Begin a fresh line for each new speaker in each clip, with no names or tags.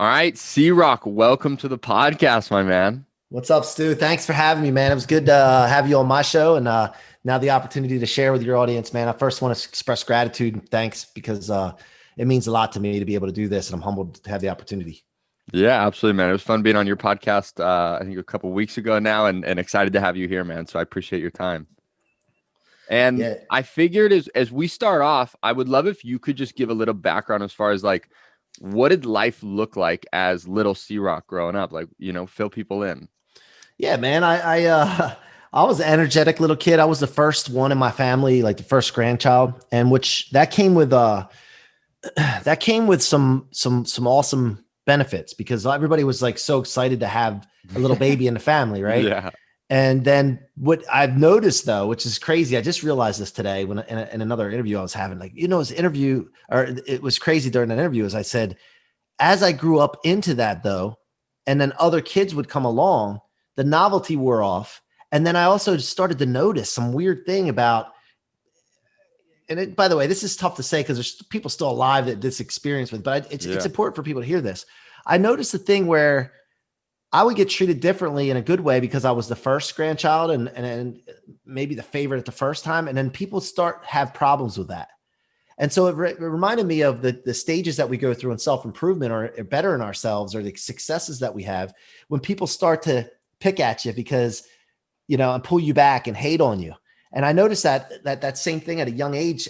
All right, C-Roc, welcome to the podcast, my man.
What's up, Stu? Thanks for having me, man. It was good to have you on my show and now the opportunity to share with your audience, man. I first want to express gratitude and thanks because it means a lot to me to be able to do this, and I'm humbled to have the opportunity.
Yeah, absolutely, man. It was fun being on your podcast, I think a couple weeks ago now, and excited to have you here, man. So I appreciate your time. And
Yeah,
I figured as we start off, I would love if you could just give a little background as far as like, what did life look like as little C-Roc growing up? Like, fill people in.
yeah, man. I was an energetic little kid. I was the first one in my family, like the first grandchild, and which that came with some awesome benefits because everybody was like so excited to have a little baby in the family, right?
Yeah.
And then what I've noticed though, which is crazy, I just realized this today when in another interview I was having, like, this interview, or it was crazy during that interview, as I said, as I grew up into that though, and then other kids would come along, the novelty wore off. And then I also started to notice some weird thing about, by the way, this is tough to say because there's people still alive that this experience with, but it's important for people to hear this. I noticed the thing where I would get treated differently in a good way because I was the first grandchild and maybe the favorite at the first time. And then people have problems with that. And so it reminded me of the stages that we go through in self-improvement or bettering ourselves or the successes that we have when people start to pick at you because, and pull you back and hate on you. And I noticed that same thing at a young age.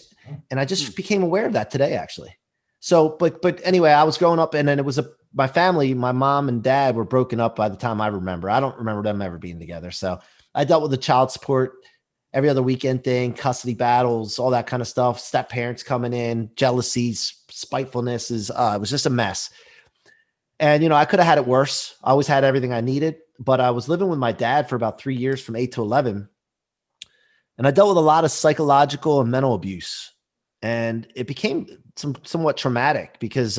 And I just became aware of that today, actually. So, but anyway, I was growing up and then it was my family, my mom and dad were broken up by the time I remember. I don't remember them ever being together. So I dealt with the child support, every other weekend thing, custody battles, all that kind of stuff, step parents coming in, jealousies, spitefulness it was just a mess. And, I could have had it worse. I always had everything I needed, but I was living with my dad for about 3 years from 8 to 11. And I dealt with a lot of psychological and mental abuse. And it became somewhat traumatic because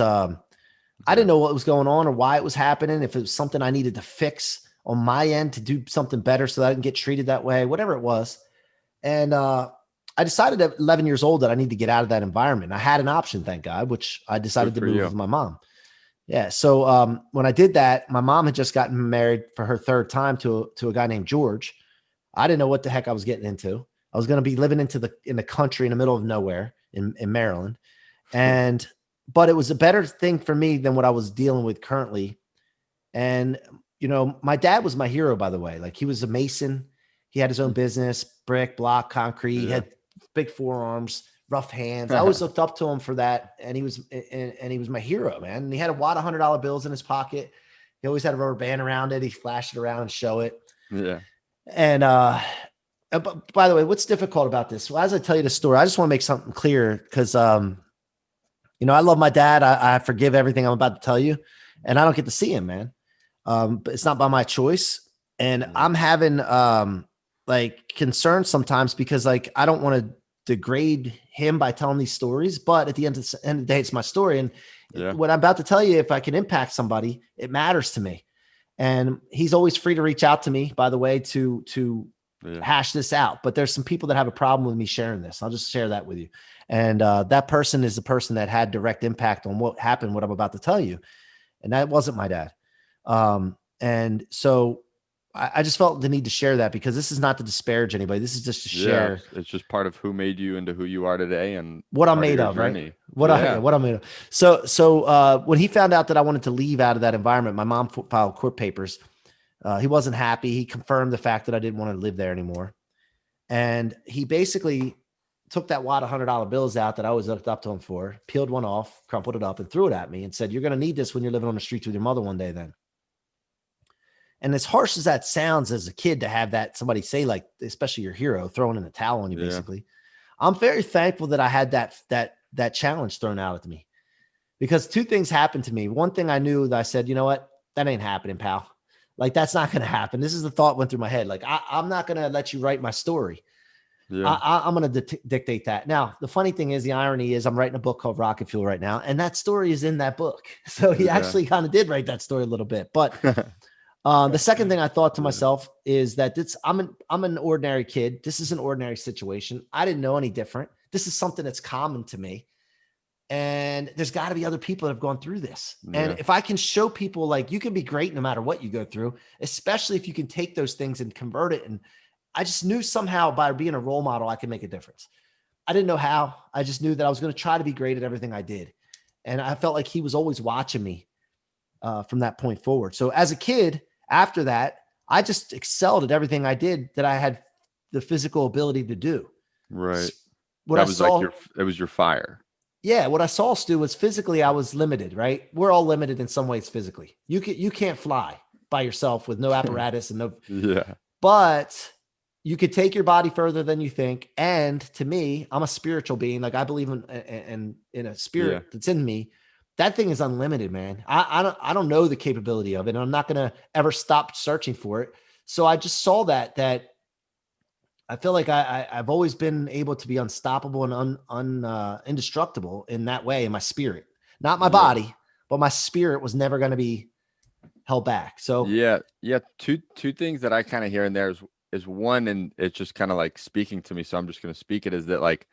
I didn't know what was going on or why it was happening, if it was something I needed to fix on my end to do something better so that I didn't get treated that way, whatever it was. And I decided at 11 years old that I need to get out of that environment. I had an option, thank God, which I decided to move with my mom. Yeah. So when I did that, my mom had just gotten married for her third time to a guy named George. I didn't know what the heck I was getting into. I was going to be living in the country in the middle of nowhere in Maryland. But it was a better thing for me than what I was dealing with currently. And, my dad was my hero, by the way. Like, he was a mason. He had his own business, brick, block, concrete. He had big forearms, rough hands. I always looked up to him for that. And he was my hero, man. And he had a wad of $100 bills in his pocket. He always had a rubber band around it. He flashed it around and show it.
Yeah.
And, but by the way, what's difficult about this? Well, as I tell you the story, I just want to make something clear because, I love my dad. I forgive everything I'm about to tell you, and I don't get to see him, man. But it's not by my choice. And I'm having concerns sometimes because I don't want to degrade him by telling these stories. But at the end of the day, it's my story. And what I'm about to tell you, if I can impact somebody, it matters to me. And he's always free to reach out to me, by the way, to hash this out. But there's some people that have a problem with me sharing this. I'll just share that with you. And that person is the person that had direct impact on what happened, what I'm about to tell you. And that wasn't my dad. And so I just felt the need to share that because this is not to disparage anybody. This is just to share.
It's just part of who made you into who you are today and
what I'm made of, right? What I'm made of. So when he found out that I wanted to leave out of that environment, my mom filed court papers. He wasn't happy. He confirmed the fact that I didn't want to live there anymore. And he basically took that wad of $100 bills out that I always looked up to him for, peeled one off, crumpled it up and threw it at me and said, "You're going to need this when you're living on the streets with your mother one day then." And as harsh as that sounds as a kid to have that somebody say, like, especially your hero throwing in a towel on you, basically, I'm very thankful that I had that challenge thrown out at me because two things happened to me. One thing I knew that I said, you know what, that ain't happening, pal. Like, that's not going to happen. This is the thought went through my head. Like, I'm not going to let you write my story. Yeah. I'm going to dictate that. Now, the funny thing is, the irony is I'm writing a book called Rocket Fuel right now. And that story is in that book. So he actually kind of did write that story a little bit. But the second thing I thought to myself is that I'm an ordinary kid. This is an ordinary situation. I didn't know any different. This is something that's common to me. And there's got to be other people that have gone through this. And
Yeah.
if I can show people like you can be great no matter what you go through, especially if you can take those things and convert it. And I just knew somehow by being a role model, I could make a difference. I didn't know how. I just knew that I was going to try to be great at everything I did. And I felt like he was always watching me from that point forward. So as a kid, after that, I just excelled at everything I did that I had the physical ability to do.
Right.
What I
That was like
saw,
it was your fire.
yeah, what I saw, Stu, was physically I was limited, right? We're all limited in some ways physically. You can't fly by yourself with no apparatus and no,
Yeah.
but you could take your body further than you think. And to me, I'm a spiritual being. Like I believe in a
Yeah.
spirit that's in me. That thing is unlimited, man. I don't know the capability of it, and I'm not gonna ever stop searching for it. So I just saw that I feel like I've always been able to be unstoppable and indestructible in that way in my spirit, not my
Yeah.
body, but my spirit was never going to be held back. So
Yeah. Yeah. Two things that I kind of hear in there is one, and it's just kind of like speaking to me. So I'm just gonna speak it, is that like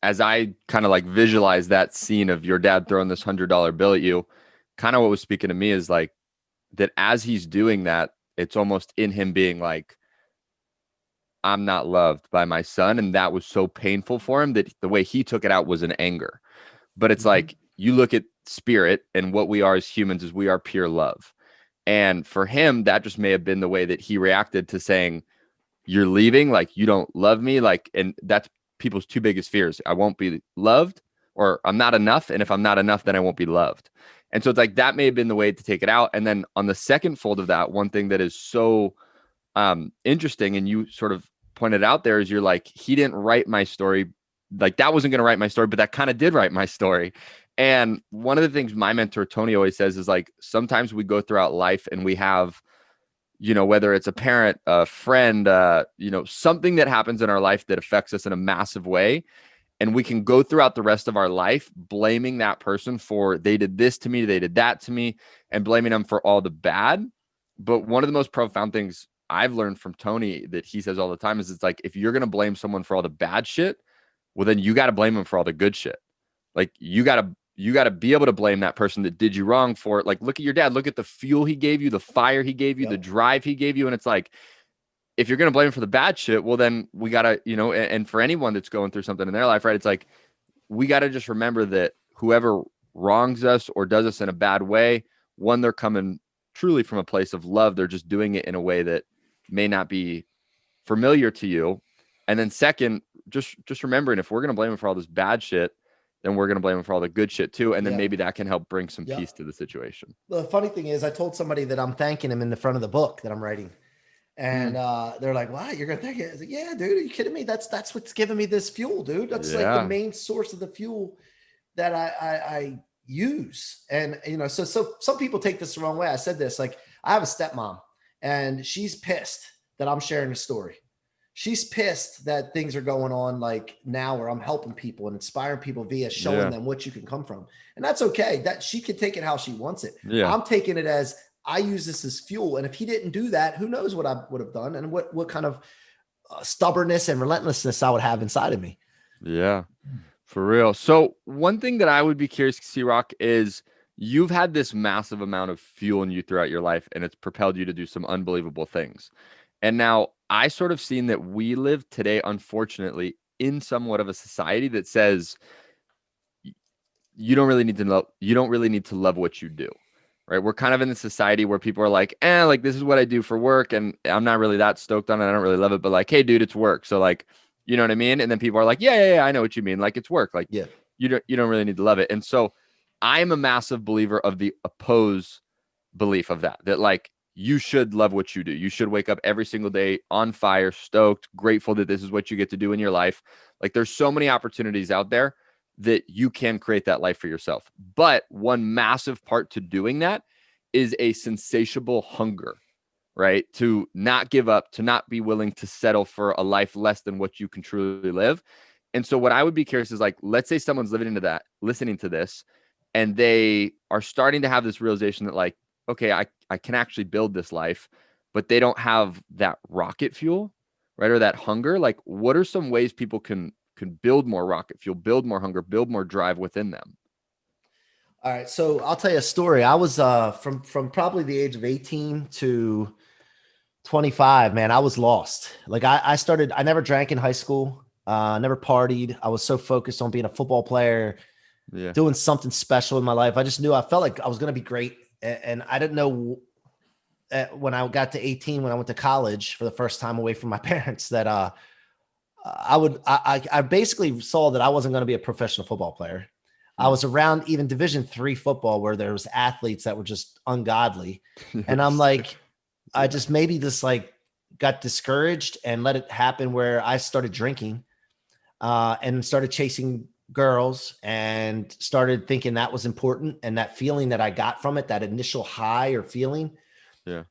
as I kind of like visualize that scene of your dad throwing this $100 bill at you, kind of what was speaking to me is like that as he's doing that, it's almost in him being like, I'm not loved by my son. And that was so painful for him that the way he took it out was in anger. But it's
mhm.
like you look at spirit, and what we are as humans is we are pure love. And for him, that just may have been the way that he reacted to saying, you're leaving, like you don't love me. Like, and that's people's two biggest fears. I won't be loved, or I'm not enough. And if I'm not enough, then I won't be loved. And so it's like that may have been the way to take it out. And then on the second fold of that, one thing that is so interesting, and you sort of pointed out there, is you're like, he didn't write my story. Like that wasn't going to write my story, but that kind of did write my story. And one of the things my mentor Tony always says is like, sometimes we go throughout life and we have, whether it's a parent, a friend, something that happens in our life that affects us in a massive way. And we can go throughout the rest of our life blaming that person for, they did this to me, they did that to me, and blaming them for all the bad. But one of the most profound things I've learned from Tony that he says all the time is, it's like, if you're going to blame someone for all the bad shit, well, then you got to blame them for all the good shit. Like you got to be able to blame that person that did you wrong for it. Like, look at your dad, look at the fuel he gave you, the fire he gave you, the
Yep.
drive he gave you. And it's like, if you're going to blame him for the bad shit, well, then we got to, and for anyone that's going through something in their life, right? It's like, we got to just remember that whoever wrongs us or does us in a bad way, one, they're coming truly from a place of love. They're just doing it in a way that may not be familiar to you. And then second, just remembering, if we're going to blame him for all this bad shit, then we're going to blame him for all the good shit too. And then
Yeah.
maybe that can help bring some
Yeah.
peace to the situation.
The funny thing is, I told somebody that I'm thanking him in the front of the book that I'm writing. And they're like, "What? You're gonna thank it?" I was like, "Yeah, dude. Are you kidding me? That's what's giving me this fuel, dude. That's like the
Yeah.
main source of the fuel that I use." And so some people take this the wrong way. I said this, like, I have a stepmom, and she's pissed that I'm sharing the story. She's pissed that things are going on like now where I'm helping people and inspiring people via showing
Yeah.
them what you can come from. And that's okay. That she can take it how she wants it.
Yeah.
I'm taking it as I use this as fuel. And if he didn't do that, who knows what I would have done and what kind of stubbornness and relentlessness I would have inside of me.
Yeah. For real. So one thing that I would be curious, C-Roc, is you've had this massive amount of fuel in you throughout your life, and it's propelled you to do some unbelievable things. And now I sort of seen that we live today, unfortunately, in somewhat of a society that says you don't really need to know, you don't really need to love what you do. Right. We're kind of in a society where people are like, like this is what I do for work. And I'm not really that stoked on it. I don't really love it, but like, hey, dude, it's work. So like, you know what I mean? And then people are like, yeah, I know what you mean. Like it's work. Like
Yeah.
you don't really need to love it. And so I'm a massive believer of the oppose belief of that like you should love what you do. You should wake up every single day on fire, stoked, grateful that this is what you get to do in your life. Like there's so many opportunities out there that you can create that life for yourself. But one massive part to doing that is a insatiable hunger, right? To not give up, to not be willing to settle for a life less than what you can truly live. And so what I would be curious is like, let's say someone's living into that, listening to this, and they are starting to have this realization that like, okay, I can actually build this life, but they don't have that rocket fuel, right? Or that hunger. Like, what are some ways people can can build more rocket fuel, build more hunger, build more drive within them?
All right. So I'll tell you a story. I was from probably the age of 18 to 25, man. I was lost. Like I never drank in high school, never partied. I was so focused on being a football player,
Yeah.
doing something special in my life. I just knew I felt like I was going to be great. And I didn't know when I got to 18, when I went to college for the first time away from my parents, that I basically saw that I wasn't going to be a professional football player. I was around even Division III football where there was athletes that were just ungodly. And I'm like, I just maybe this like got discouraged and let it happen where I started drinking and started chasing girls and started thinking that was important. And that feeling that I got from it, that initial high or feeling,
Yeah.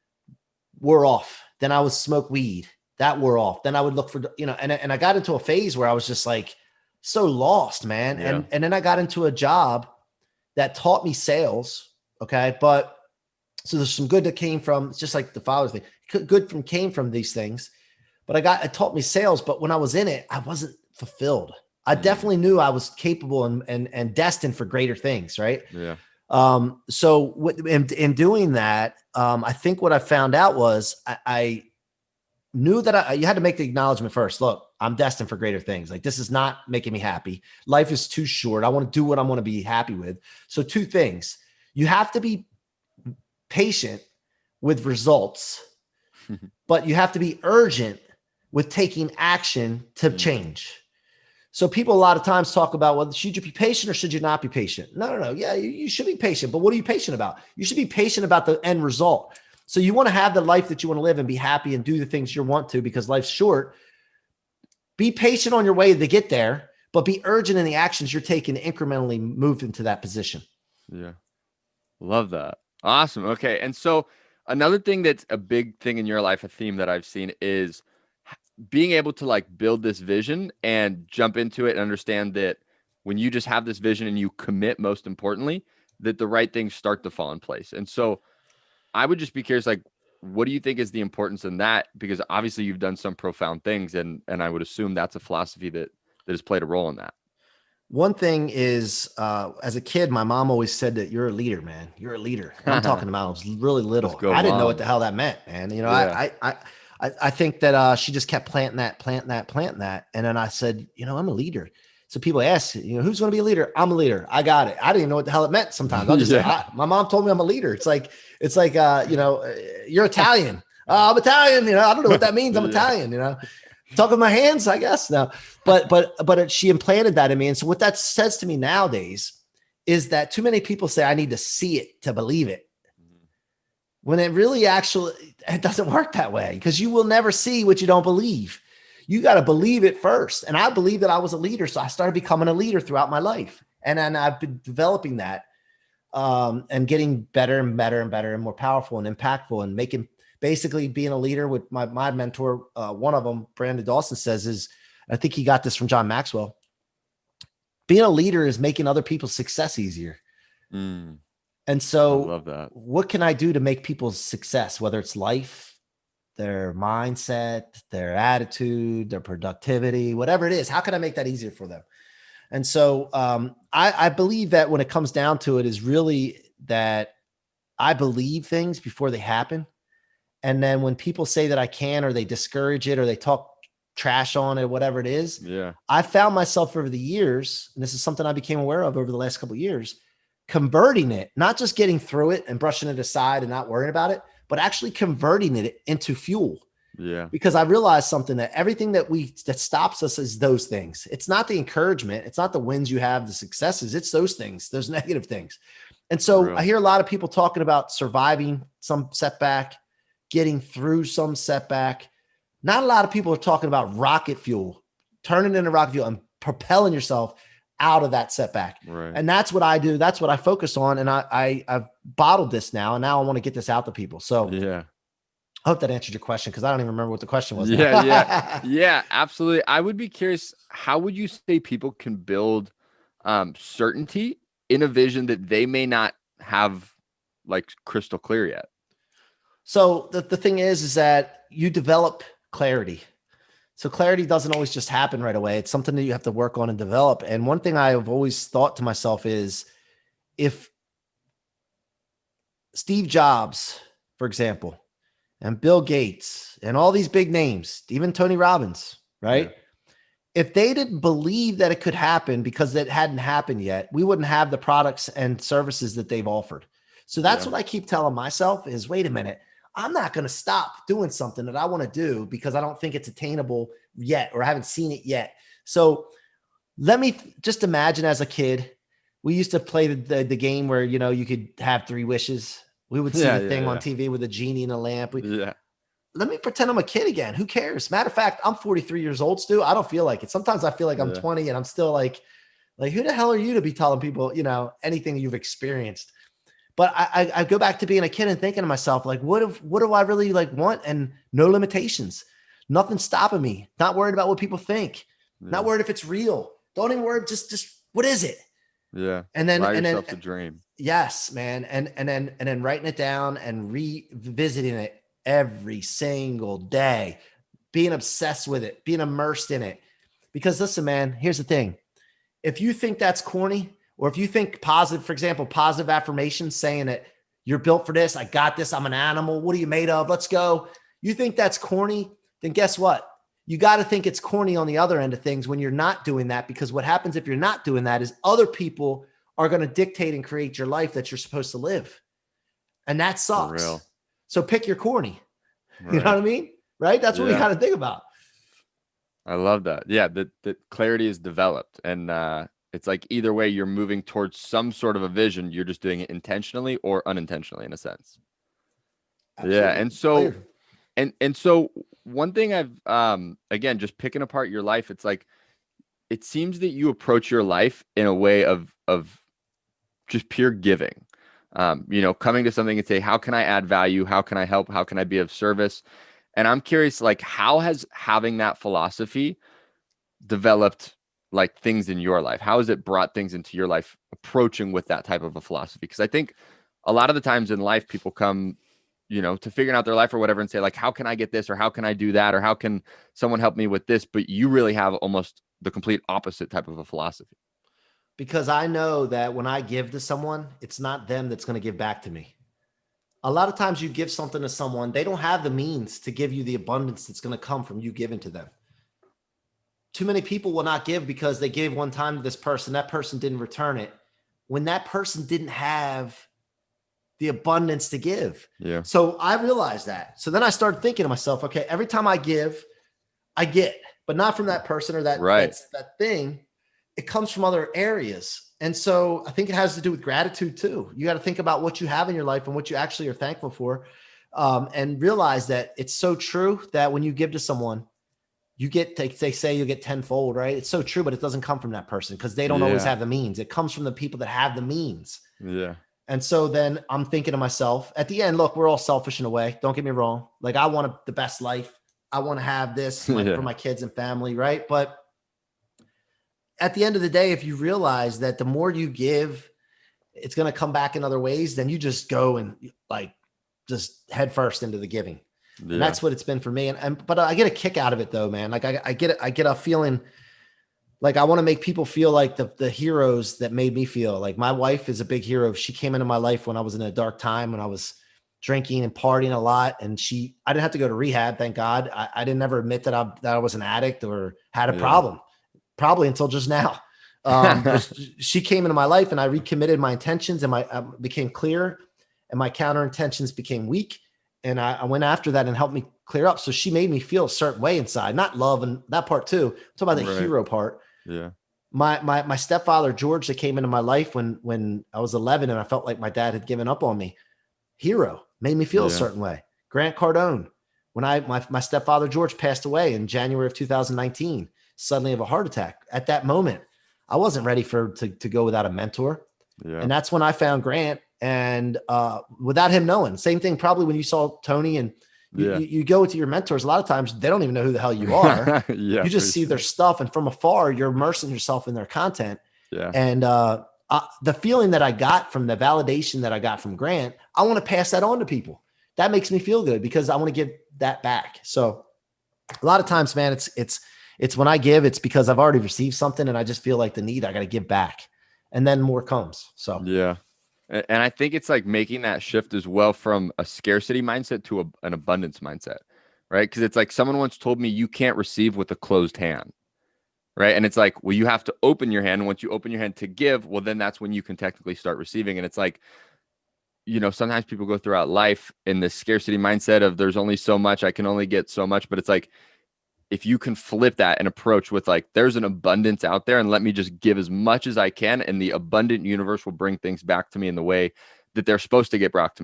wore off. Then I would smoke weed. That wore off. Then I would look for, and I got into a phase where I was just like so lost, man.
Yeah.
And then I got into a job that taught me sales. Okay. But so there's some good that came from, it's just like the father's thing. Came from these things, but it taught me sales. But when I was in it, I wasn't fulfilled. I definitely knew I was capable and destined for greater things. Right.
Yeah.
So in doing that, I think what I found out was I knew that you had to make the acknowledgement first. Look, I'm destined for greater things. Like, this is not making me happy. Life is too short. I want to do what I want to be happy with. So two things: you have to be patient with results, but you have to be urgent with taking action to change. So people a lot of times talk about, well, should you be patient or should you not be patient? No. Yeah, you should be patient, but what are you patient about? You should be patient about the end result. So you want to have the life that you want to live and be happy and do the things you want to, because life's short. Be patient on your way to get there, but be urgent in the actions you're taking to incrementally move into that position.
Yeah. Love that. Awesome. Okay. And so another thing that's a big thing in your life, a theme that I've seen, is being able to like build this vision and jump into it and understand that when you just have this vision and you commit, most importantly, that the right things start to fall in place. And so I would just be curious, like, what do you think is the importance in that? Because obviously you've done some profound things, and I would assume that's a philosophy that has played a role in that.
One thing is, as a kid, my mom always said that you're a leader, man. You're a leader. And I'm talking about I was really
Let's
little.
go,
I didn't know
Mom.
what the hell that meant, man.
Yeah.
I think that she just kept planting that. And then I said, I'm a leader. So people ask, who's going to be a leader? I'm a leader. I got it. I didn't even know what the hell it meant sometimes. I'll just say,
Yeah.
my mom told me I'm a leader. It's like, you're Italian. I'm Italian. I don't know what that means. I'm
Yeah.
Italian, talk with my hands, I guess. No, but she implanted that in me. And so what that says to me nowadays is that too many people say I need to see it to believe it. When it really it doesn't work that way, because you will never see what you don't believe. You got to believe it first. And I believe that I was a leader. So I started becoming a leader throughout my life. And then I've been developing that and getting better and better and better and more powerful and impactful, and basically being a leader with my mentor. One of them, Brandon Dawson, says is, I think he got this from John Maxwell, being a leader is making other people's success easier. And so
I love that.
What can I do to make people's success, whether it's life, their mindset, their attitude, their productivity, whatever it is, how can I make that easier for them? And so I believe that when it comes down to it is really that I believe things before they happen. And then when people say that I can, or they discourage it, or they talk trash on it, whatever it is, I found myself over the years, and this is something I became aware of over the last couple of years, converting it, not just getting through it and brushing it aside and not worrying about it, but actually converting it into fuel.
Yeah.
Because I realized something, that everything that stops us is those things. It's not the encouragement. It's not the wins you have, the successes. It's those things, those negative things. And so I hear a lot of people talking about surviving some setback, getting through some setback. Not a lot of people are talking about rocket fuel, turning into rocket fuel and propelling yourself out of that setback.
Right.
And that's what I do. That's what I focus on. And I've bottled this now. And now I want to get this out to people. So
yeah.
I hope that answered your question, because I don't even remember what the question was.
Yeah, absolutely. I would be curious, how would you say people can build certainty in a vision that they may not have like crystal clear yet?
So the thing is that you develop clarity. So clarity doesn't always just happen right away. It's something that you have to work on and develop. And one thing I have always thought to myself is, if Steve Jobs, for example, and Bill Gates and all these big names, even Tony Robbins, right?
Yeah.
If they didn't believe that it could happen because it hadn't happened yet, we wouldn't have the products and services that they've offered. So that's
Yeah.
what I keep telling myself is, wait a minute, I'm not going to stop doing something that I want to do because I don't think it's attainable yet, or I haven't seen it yet. So let me just imagine, as a kid, we used to play the game where, you could have 3 wishes. We would see
Yeah.
the thing on
Yeah.
TV with a genie and a lamp.
Yeah.
Let me pretend I'm a kid again. Who cares? Matter of fact, I'm 43 years old, Stu. I don't feel like it. Sometimes I feel like I'm
Yeah.
20 and I'm still like who the hell are you to be telling people, anything you've experienced? But I go back to being a kid and thinking to myself, like, what do I really want? And no limitations, nothing stopping me. Not worried about what people think. Not
Yeah.
worried if it's real. Don't even worry. Just what is it?
Yeah.
And then
Allow yourself to dream.
yes, man. And then writing it down and revisiting it every single day, being obsessed with it, being immersed in it. Because listen, man, here's the thing. If you think that's corny, or if you think positive, for example, positive affirmations saying that you're built for this, I got this, I'm an animal, what are you made of? Let's go. You think that's corny, then guess what? You got to think it's corny on the other end of things when you're not doing that, because what happens if you're not doing that is other people are going to dictate and create your life that you're supposed to live. And that
For
sucks.
real.
So pick your corny.
Right.
You know what I mean? Right? That's what we got to think about.
I love that. Yeah. That clarity is developed. And it's like either way, you're moving towards some sort of a vision. You're just doing it intentionally or unintentionally, in a sense.
Absolutely.
Yeah. And so, and so one thing I've, again, just picking apart your life, it's like, it seems that you approach your life in a way of just pure giving. Coming to something and say, how can I add value? How can I help? How can I be of service? And I'm curious, like, how has having that philosophy developed like things in your life? How has it brought things into your life approaching with that type of a philosophy? Because I think a lot of the times in life, people come, to figuring out their life or whatever and say, like, how can I get this? Or how can I do that? Or how can someone help me with this? But you really have almost the complete opposite type of a philosophy.
Because I know that when I give to someone, it's not them that's going to give back to me. A lot of times you give something to someone, they don't have the means to give you the abundance that's going to come from you giving to them. Too many people will not give because they gave one time to this person. That person didn't return it when that person didn't have the abundance to give.
Yeah.
So I realized that. So then I started thinking to myself, okay, every time I give, I get, but not from that person or that,
right.
that thing. It comes from other areas. And so I think it has to do with gratitude too. You got to think about what you have in your life and what you actually are thankful for. And realize that it's so true that when you give to someone, you get, they say you get tenfold, right? It's so true, but it doesn't come from that person because they don't always have the means. It comes from the people that have the means.
Yeah.
And so then I'm thinking to myself at the end, look, we're all selfish in a way. Don't get me wrong. Like I want the best life. I want to have this for my kids and family. Right. But at the end of the day, if you realize that the more you give, it's going to come back in other ways, then you just go and just head first into the giving. Yeah. And that's what it's been for me. But I get a kick out of it though, man. Like I get a feeling like I want to make people feel like the heroes that made me feel. Like my wife is a big hero. She came into my life when I was in a dark time, when I was drinking and partying a lot. And I didn't have to go to rehab. Thank God. I didn't ever admit that I was an addict or had a problem, probably until just now. But she came into my life and I recommitted my intentions and I became clear and my counter intentions became weak. And I went after that and helped me clear up. So she made me feel a certain way inside, not love and that part too. I'm talking about the hero part.
Yeah.
My stepfather, George, that came into my life when I was 11 and I felt like my dad had given up on me. Hero, made me feel a certain way. Grant Cardone, when my stepfather, George, passed away in January of 2019, suddenly of a heart attack. At that moment, I wasn't ready to go without a mentor. Yeah. And that's when I found Grant. And without him knowing, same thing, probably when you saw Tony and you go to your mentors, a lot of times they don't even know who the hell you are. You just see their stuff. And from afar, you're immersing yourself in their content. Yeah. And the feeling that I got from the validation that I got from Grant, I want to pass that on to people. That makes me feel good because I want to give that back. So A lot of times, man, it's when I give, it's because I've already received something and I just feel like the need, I got to give back, and then more comes. So
Yeah. And I think it's like making that shift as well from a scarcity mindset to an abundance mindset, right? Because it's like someone once told me you can't receive with a closed hand, right? And it's like, well, you have to open your hand. And once you open your hand to give, well, then that's when you can technically start receiving. And it's like, sometimes people go throughout life in this scarcity mindset of there's only so much, I can only get so much. But it's like, if you can flip that and approach with like, there's an abundance out there and let me just give as much as I can. And the abundant universe will bring things back to me in the way that they're supposed to get brought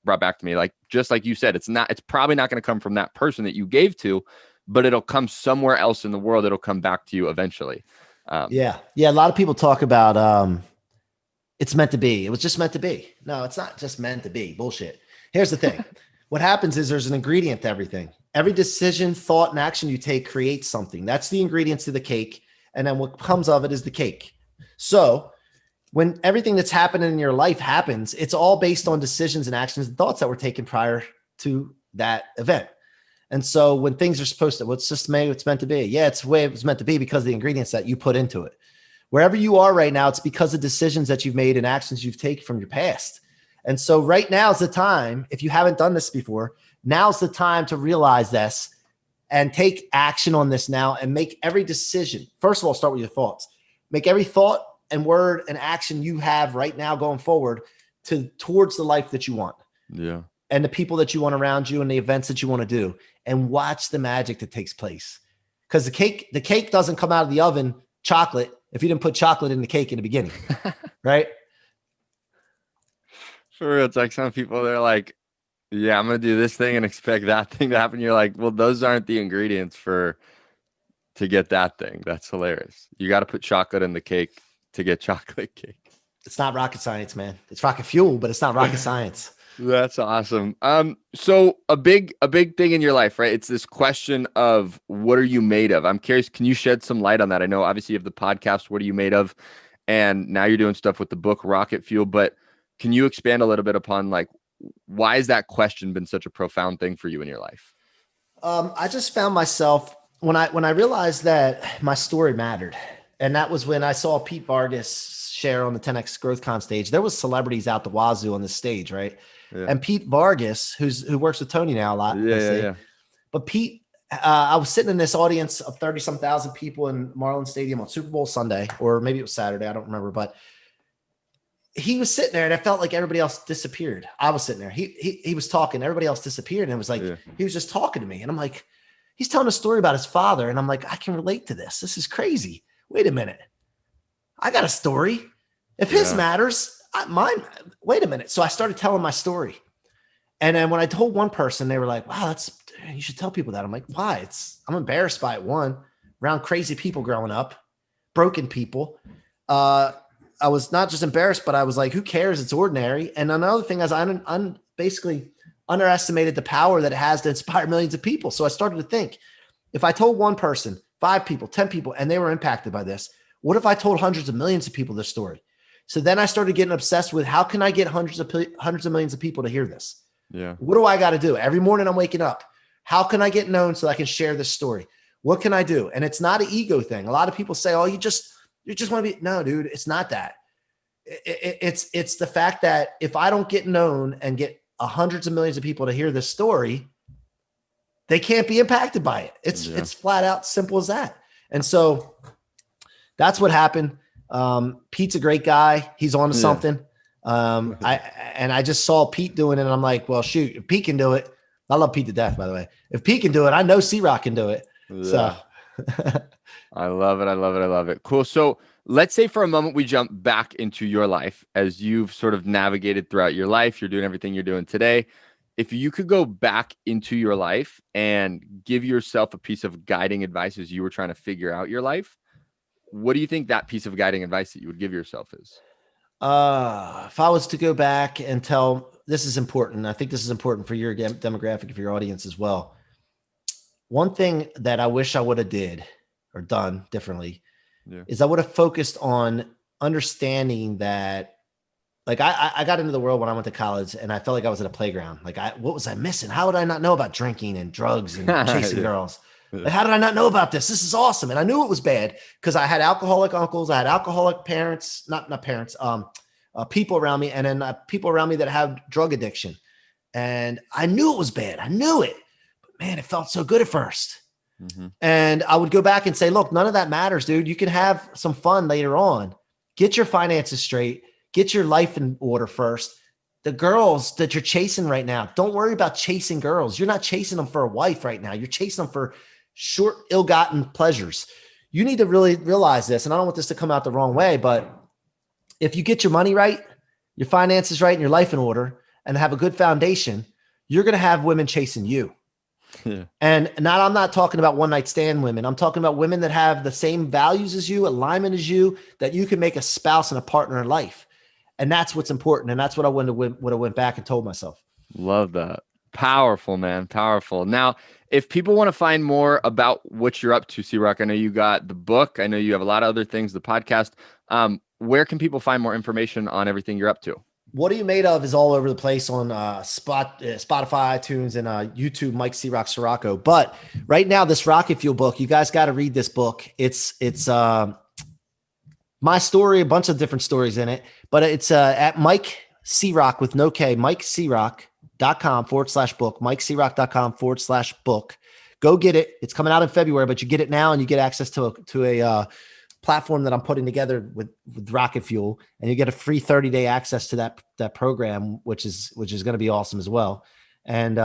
back to me. Like, just like you said, it's probably not going to come from that person that you gave to, but it'll come somewhere else in the world. It'll come back to you eventually.
yeah. A lot of people talk about, it's meant to be. It was just meant to be. No, it's not just meant to be. Bullshit. Here's the thing. What happens is there's an ingredient to everything. Every decision, thought, and action you take creates something. That's the ingredients to the cake. And then what comes of it is the cake. So when everything that's happening in your life happens, it's all based on decisions and actions and thoughts that were taken prior to that event. And so when things are supposed to, well, it's just made, it's meant to be. Yeah, it's the way it was meant to be because of the ingredients that you put into it. Wherever you are right now, it's because of decisions that you've made and actions you've taken from your past. And so right now is the time, if you haven't done this before, now's the time to realize this and take action on this now and make every decision. First of all, start with your thoughts. Make every thought and word and action you have right now going forward towards the life that you want.
Yeah.
And the people that you want around you and the events that you want to do, and watch the magic that takes place. Because the cake doesn't come out of the oven chocolate if you didn't put chocolate in the cake in the beginning, right?
For real, it's like some people, they're like, yeah, I'm going to do this thing and expect that thing to happen. You're like, well, those aren't the ingredients to get that thing. That's hilarious. You got to put chocolate in the cake to get chocolate cake.
It's not rocket science, man. It's rocket fuel, but it's not rocket science.
That's awesome. So a big thing in your life, right? It's this question of what are you made of? I'm curious, can you shed some light on that? I know obviously you have the podcast, What Are You Made Of? And now you're doing stuff with the book Rocket Fuel, but can you expand a little bit upon like, why has that question been such a profound thing for you in your life?
I just found myself when I realized that my story mattered. And that was when I saw Pete Vargas share on the 10X GrowthCon stage. There was celebrities out the wazoo on the stage, right? Yeah. And Pete Vargas, who works with Tony now a lot. Yeah. But Pete, I was sitting in this audience of 30-some thousand people in Marlins Stadium on Super Bowl Sunday, or maybe it was Saturday. I don't remember, but he was sitting there and I felt like everybody else disappeared. I was sitting there. He was talking. Everybody else disappeared. And it was like, he was just talking to me. And I'm like, he's telling a story about his father. And I'm like, I can relate to this. This is crazy. Wait a minute. I got a story. If his matters, mine. Wait a minute. So I started telling my story. And then when I told one person, they were like, wow, you should tell people that. I'm like, why? I'm embarrassed by it. One, around crazy people growing up, broken people. I was not just embarrassed, but I was like, who cares? It's ordinary. And another thing is I basically underestimated the power that it has to inspire millions of people. So I started to think, if I told one person, 5 people, 10 people, and they were impacted by this, what if I told hundreds of millions of people this story? So then I started getting obsessed with how can I get hundreds of millions of people to hear this? Yeah. What do I got to do? Every morning I'm waking up. How can I get known so I can share this story? What can I do? And it's not an ego thing. A lot of people say, oh, you just want to be, no, dude, it's not that. It's the fact that if I don't get known and get hundreds of millions of people to hear this story, they can't be impacted by it. It's flat out simple as that. And so that's what happened. Pete's a great guy. He's on to something. I just saw Pete doing it and I'm like, well, shoot, if Pete can do it, I love Pete to death, by the way. If Pete can do it, I know C-Roc can do it. Yeah. So
I love it. I love it. I love it. Cool. So let's say for a moment, we jump back into your life as you've sort of navigated throughout your life. You're doing everything you're doing today. If you could go back into your life and give yourself a piece of guiding advice as you were trying to figure out your life, what do you think that piece of guiding advice that you would give yourself is?
If I was to go back and this is important. I think this is important for your demographic, for your audience as well. One thing that I wish I would have did or done differently is I would have focused on understanding that, like I got into the world when I went to college and I felt like I was at a playground. Like what was I missing? How would I not know about drinking and drugs and chasing girls? Like, how did I not know about this? This is awesome. And I knew it was bad because I had alcoholic uncles. I had alcoholic parents, not parents, people around me. And then people around me that have drug addiction. And I knew it was bad. I knew it, but man, it felt so good at first.
Mm-hmm.
And I would go back and say, look, none of that matters, dude. You can have some fun later on. Get your finances straight. Get your life in order first. The girls that you're chasing right now, don't worry about chasing girls. You're not chasing them for a wife right now. You're chasing them for short, ill-gotten pleasures. You need to really realize this. And I don't want this to come out the wrong way, but if you get your money right, your finances right, and your life in order, and have a good foundation, you're going to have women chasing you.
Yeah.
And I'm not talking about one night stand women. I'm talking about women that have the same values as you, alignment as you, that you can make a spouse and a partner in life. And that's what's important. And that's what I would have went back and told myself.
Love that. Powerful, man. Powerful. Now, if people want to find more about what you're up to, C-Roc, I know you got the book. I know you have a lot of other things, the podcast. Where can people find more information on everything you're up to?
What Are You Made Of is all over the place on Spotify, iTunes, and YouTube, Mike C-Roc Ciorrocco. But right now, this Rocket Fuel book, you guys got to read this book. It's my story, a bunch of different stories in it, but it's at Mike C-Roc with no K, MikeCroc.com/book, MikeCroc.com/book. Go get it. It's coming out in February, but you get it now and you get access to a platform that I'm putting together with Rocket Fuel, and you get a free 30-day access to that program, which is going to be awesome as well. And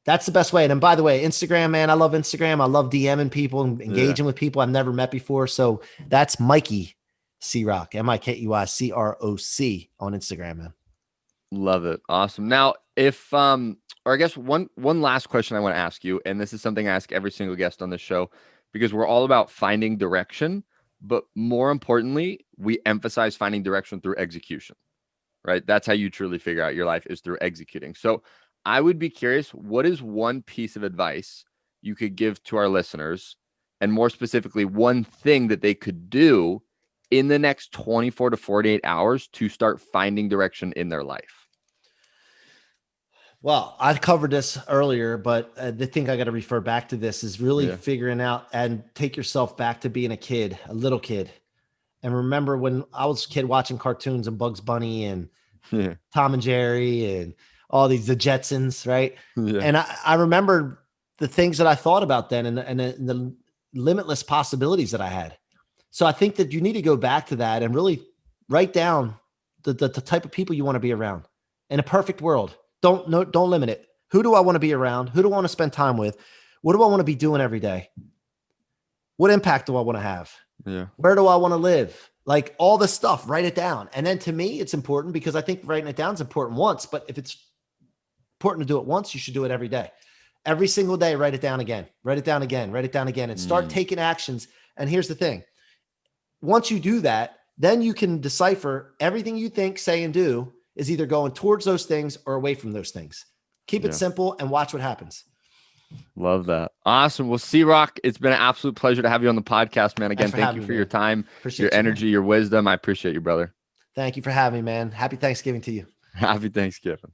that's the best way. And then, by the way, Instagram, man, I love Instagram. I love DMing people and engaging with people I've never met before. So that's Mikey C-Roc, MikeyCroc on Instagram, man.
Love it. Awesome. Now, if or I guess one last question I want to ask you, and this is something I ask every single guest on this show, because we're all about finding direction, but more importantly, we emphasize finding direction through execution, right? That's how you truly figure out your life, is through executing. So I would be curious, what is one piece of advice you could give to our listeners, and more specifically, one thing that they could do in the next 24 to 48 hours to start finding direction in their life?
Well, I covered this earlier, but the thing I got to refer back to this is really figuring out and take yourself back to being a little kid. And remember when I was a kid watching cartoons and Bugs Bunny and Tom and Jerry and all the Jetsons, right? Yeah. And I remember the things that I thought about then and the limitless possibilities that I had. So I think that you need to go back to that and really write down the type of people you want to be around in a perfect world. Don't limit it. Who do I want to be around? Who do I want to spend time with? What do I want to be doing every day? What impact do I want to have? Yeah. Where do I want to live? Like all this stuff, write it down. And then to me, it's important because I think writing it down is important once, but if it's important to do it once, you should do it every day. Every single day, write it down again, write it down again, write it down again, and start taking actions. And here's the thing. Once you do that, then you can decipher everything you think, say, and do is either going towards those things or away from those things. Keep it simple and watch what happens.
Love that. Awesome. Well, C-Roc, it's been an absolute pleasure to have you on the podcast, man. Again, thank you for your time, your energy, your wisdom. I appreciate you, brother.
Thank you for having me, man. Happy Thanksgiving to you.
Happy Thanksgiving.